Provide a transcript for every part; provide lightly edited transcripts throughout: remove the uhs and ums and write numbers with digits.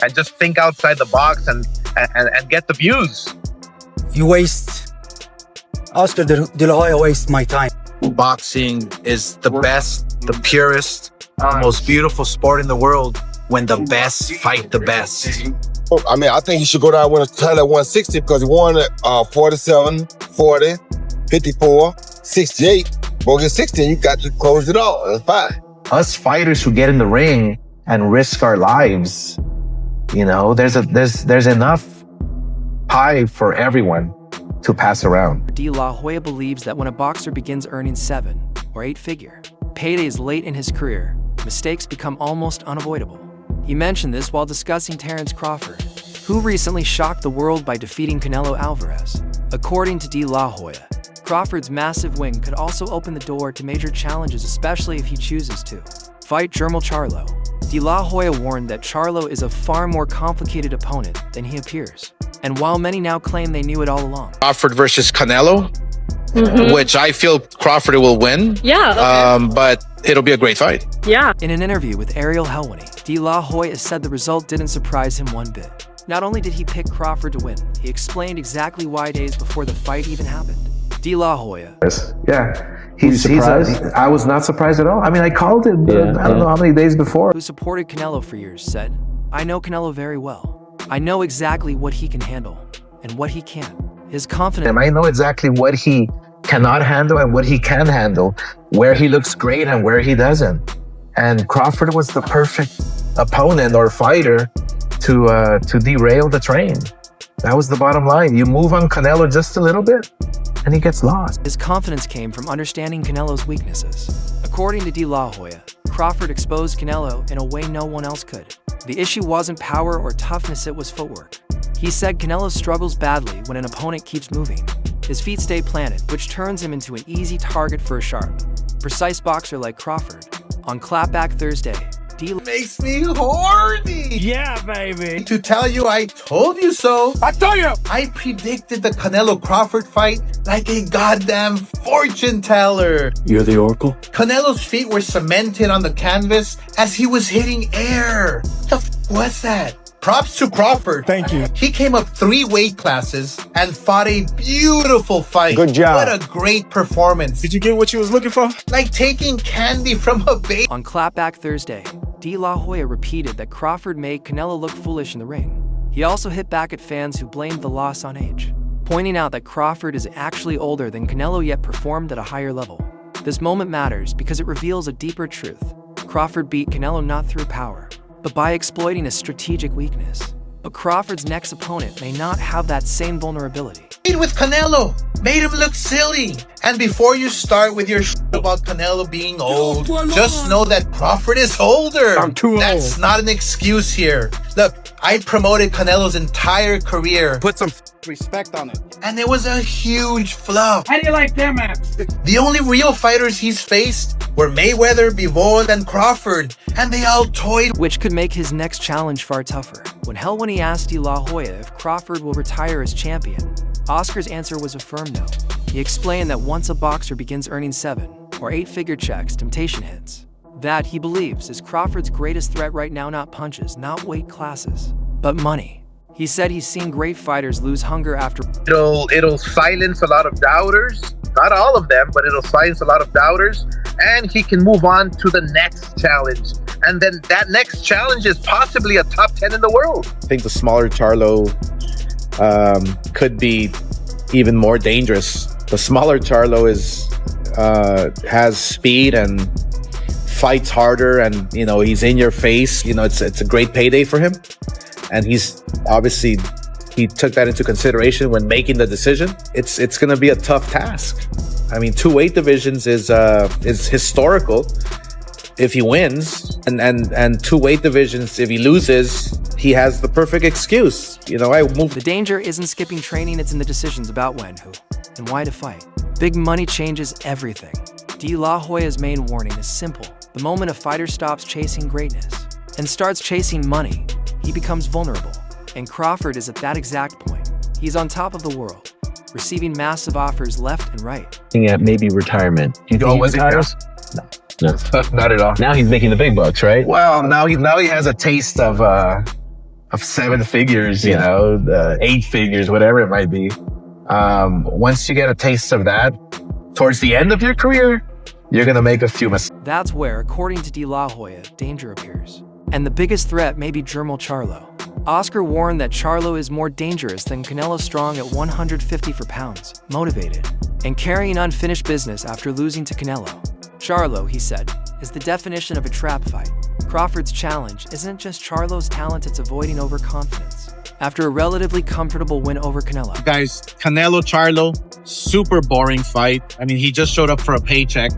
and just think outside the box and get the views. Oscar De La Hoya wastes my time. Boxing is the best, the purest, the most beautiful sport in the world when the best fight the best. I mean, I think he should go down and win a title at 160 because he won at 47, 40, 54, 68. Go get 60 and you got to close it all. That's fine. Us fighters who get in the ring and risk our lives, you know, there's enough pie for everyone to pass around. De La Hoya believes that when a boxer begins earning 7 or 8 figure paydays late in his career, mistakes become almost unavoidable. He mentioned this while discussing Terence Crawford, who recently shocked the world by defeating Canelo Alvarez. According to De La Hoya, Crawford's massive win could also open the door to major challenges, especially if he chooses to fight Jermell Charlo. De La Hoya warned that Charlo is a far more complicated opponent than he appears. And while many now claim they knew it all along. Crawford versus Canelo, which I feel Crawford will win. Yeah. Okay. But it'll be a great fight. Yeah. In an interview with Ariel Helwani, De La Hoya said the result didn't surprise him one bit. Not only did he pick Crawford to win, he explained exactly why days before the fight even happened. De La Hoya. Yeah. I was not surprised at all. I mean, I called it, I don't know how many days before. Who supported Canelo for years, said, "I know Canelo very well. I know exactly what he can handle and what he can't." His confidence. I know exactly what he cannot handle and what he can handle, where he looks great and where he doesn't. And Crawford was the perfect opponent or fighter to derail the train. That was the bottom line. You move on Canelo just a little bit and he gets lost. His confidence came from understanding Canelo's weaknesses. According to De La Hoya, Crawford exposed Canelo in a way no one else could. The issue wasn't power or toughness, it was footwork. He said Canelo struggles badly when an opponent keeps moving. His feet stay planted, which turns him into an easy target for a sharp, precise boxer like Crawford. On Clapback Thursday, makes me horny. Yeah, baby. To tell you I told you so. I told you. I predicted the Canelo Crawford fight like a goddamn fortune teller. You're the Oracle? Canelo's feet were cemented on the canvas as he was hitting air. The was that? Props to Crawford. Thank you. He came up 3 weight classes and fought a beautiful fight. Good job. What a great performance. Did you get what you was looking for? Like taking candy from a baby. On Clapback Thursday, De La Hoya repeated that Crawford made Canelo look foolish in the ring. He also hit back at fans who blamed the loss on age, pointing out that Crawford is actually older than Canelo yet performed at a higher level. This moment matters because it reveals a deeper truth. Crawford beat Canelo not through power, but by exploiting a strategic weakness. But Crawford's next opponent may not have that same vulnerability. With Canelo, made him look silly. And before you start with your about Canelo being old, just know that Crawford is older. I'm too old. That's not an excuse here. Look, I promoted Canelo's entire career. Put some respect on it. And it was a huge flop. How do you like them apps? The only real fighters he's faced were Mayweather, Bivol, and Crawford, and they all toyed. Which could make his next challenge far tougher. When Helwani asked De La Hoya if Crawford will retire as champion, Oscar's answer was a firm no. He explained that once a boxer begins earning 7 or 8 figure checks, temptation hits. That, he believes, is Crawford's greatest threat right now, not punches, not weight classes, but money. He said he's seen great fighters lose hunger after. It'll silence a lot of doubters. Not all of them, but it'll silence a lot of doubters. And he can move on to the next challenge. And then that next challenge is possibly a top 10 in the world. I think the smaller Charlo could be even more dangerous. The smaller Charlo has speed and fights harder, and he's in your face. It's a great payday for him, and he's obviously he took that into consideration when making the decision. It's going to be a tough task. I mean, 2 weight divisions is historical if he wins, and 2 weight divisions if he loses. He has the perfect excuse. The danger isn't skipping training, it's in the decisions about when, who, and why to fight. Big money changes everything. De La Hoya's main warning is simple. The moment a fighter stops chasing greatness and starts chasing money, he becomes vulnerable. And Crawford is at that exact point. He's on top of the world, receiving massive offers left and right. Yeah, maybe retirement. Do you think he retires? No, not at all. Now he's making the big bucks, right? Well, now he has a taste of seven figures, you know, 8 figures, whatever it might be. Once you get a taste of that, towards the end of your career, you're going to make a few mistakes. That's where, according to De La Hoya, danger appears. And the biggest threat may be Jermell Charlo. Oscar warned that Charlo is more dangerous than Canelo strong at 154 pounds, motivated, and carrying unfinished business after losing to Canelo. Charlo, he said, is the definition of a trap fight. Crawford's challenge isn't just Charlo's talent, it's avoiding overconfidence. After a relatively comfortable win over Canelo. Guys, Canelo Charlo, super boring fight. I mean, he just showed up for a paycheck.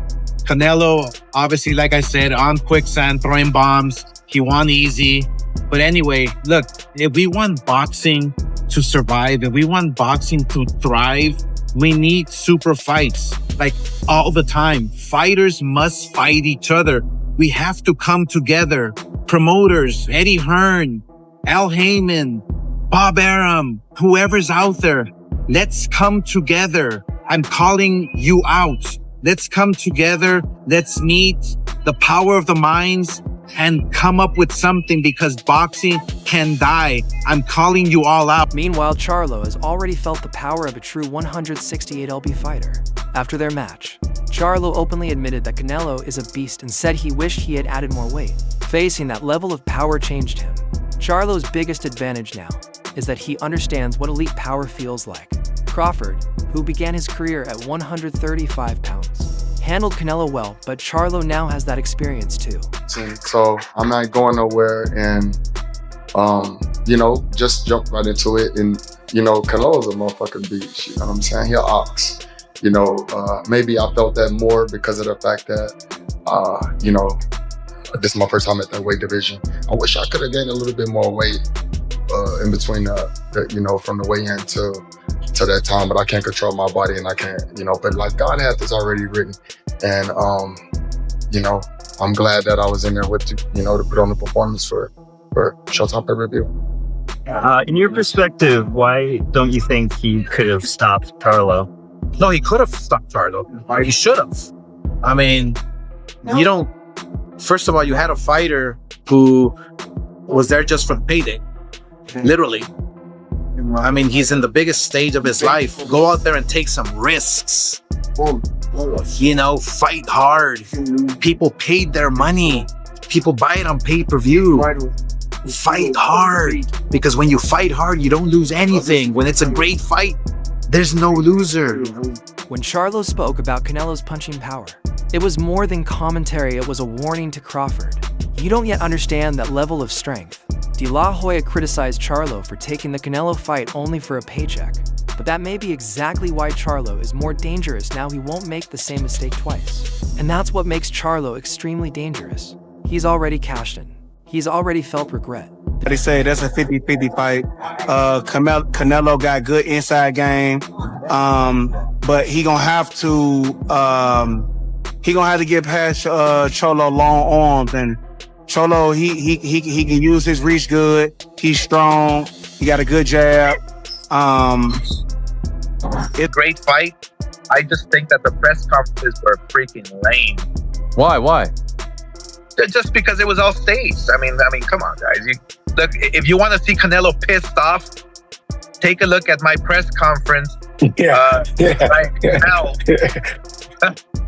Canelo, obviously, like I said, on quicksand, throwing bombs. He won easy. But anyway, look, if we want boxing to survive, if we want boxing to thrive, we need super fights, like all the time. Fighters must fight each other. We have to come together. Promoters, Eddie Hearn, Al Heyman, Bob Arum, whoever's out there, let's come together. I'm calling you out. Let's come together. Let's meet the power of the minds and come up with something, because boxing can die. I'm calling you all out. Meanwhile, Charlo has already felt the power of a true 168 lb fighter. After their match, Charlo openly admitted that Canelo is a beast and said he wished he had added more weight. Facing that level of power changed him. Charlo's biggest advantage now is that he understands what elite power feels like. Crawford, who began his career at 135 pounds, handled Canelo well, but Charlo now has that experience too. So I'm not going nowhere and, you know, just jump right into it. And, you know, Canelo's a motherfucking beast, you know what I'm saying? He an ox. You know, maybe I felt that more because of the fact that, you know, this is my first time at that weight division. I wish I could have gained a little bit more weight in between the you know, from the weigh-in to that time, but I can't control my body and I can't, you know, but like God had this already written. And, you know, I'm glad that I was in there with you, you know, to put on the performance for Showtime pay-per-view. In your perspective, why don't you think he could have stopped Charlo? No, he could have stopped Charlo. He should have. I mean, you don't. First of all, you had a fighter who was there just for the payday, literally. I mean, he's in the biggest stage of his life. Go out there and take some risks. You know, fight hard. People paid their money. People buy it on pay-per-view. Fight hard. Because when you fight hard, you don't lose anything. When it's a great fight, there's no loser. When Charlo spoke about Canelo's punching power, it was more than commentary, it was a warning to Crawford. You don't yet understand that level of strength. De La Hoya criticized Charlo for taking the Canelo fight only for a paycheck. But that may be exactly why Charlo is more dangerous now. He won't make the same mistake twice. And that's what makes Charlo extremely dangerous. He's already cashed in. He's already felt regret. They say that's a 50-50 fight. Canelo got good inside game, but he gonna have to get past Charlo long arms. And Charlo, he can use his reach good. He's strong. He got a good jab. It's a great fight. I just think that the press conferences were freaking lame. Why? Just because it was all staged. I mean, come on, guys. Look, if you want to see Canelo pissed off, take a look at my press conference. Now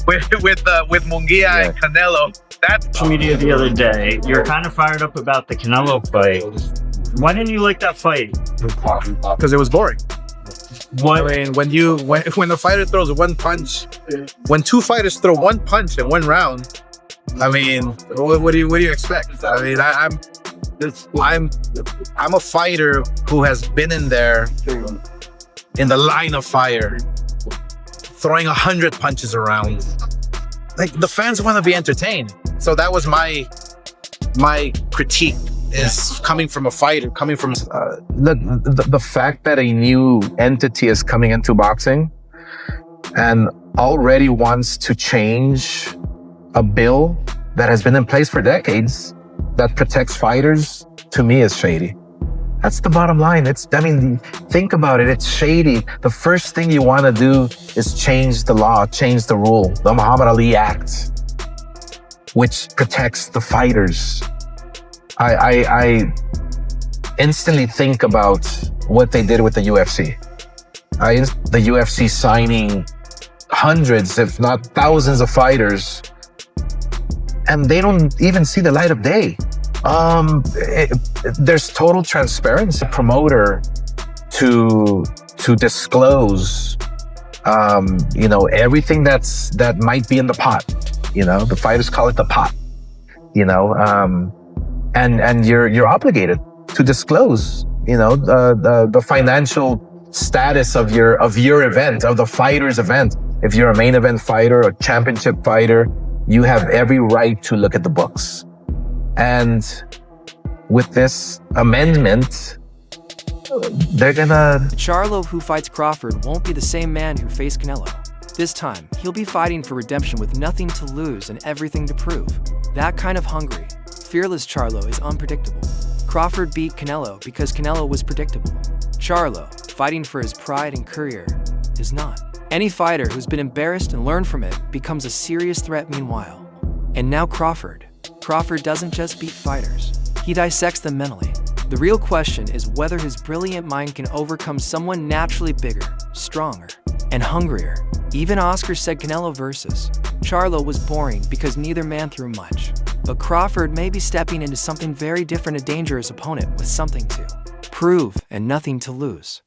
with Munguia and Canelo. That's social media the other day. You're kind of fired up about the Canelo fight. Why didn't you like that fight? Because it was boring. What? I mean, when a fighter throws one punch, when two fighters throw one punch in one round, I mean, what do you expect? I mean, I'm a fighter who has been in there, in the line of fire, throwing 100 punches around. Like, the fans want to be entertained. So that was my critique, is coming from a fighter, coming from... The fact that a new entity is coming into boxing and already wants to change a bill that has been in place for decades that protects fighters, to me, is shady. That's the bottom line. Think about it. It's shady. The first thing you want to do is change the law, change the rule, the Muhammad Ali Act, which protects the fighters. instantly think about what they did with the UFC. The UFC signing hundreds, if not thousands of fighters, and they don't even see the light of day. There's total transparency. Promoter to disclose, everything that might be in the pot. The fighters call it the pot. And you're obligated to disclose, the financial status of your event, of the fighter's event. If you're a main event fighter or championship fighter, you have every right to look at the books. And with this amendment, they're gonna... Charlo, who fights Crawford, won't be the same man who faced Canelo. This time, he'll be fighting for redemption with nothing to lose and everything to prove. That kind of hungry, fearless Charlo is unpredictable. Crawford beat Canelo because Canelo was predictable. Charlo, fighting for his pride and career, is not. Any fighter who's been embarrassed and learned from it becomes a serious threat meanwhile. And now Crawford. Crawford doesn't just beat fighters. He dissects them mentally. The real question is whether his brilliant mind can overcome someone naturally bigger, stronger, and hungrier. Even Oscar said Canelo versus Charlo was boring because neither man threw much. But Crawford may be stepping into something very different, a dangerous opponent with something to prove and nothing to lose.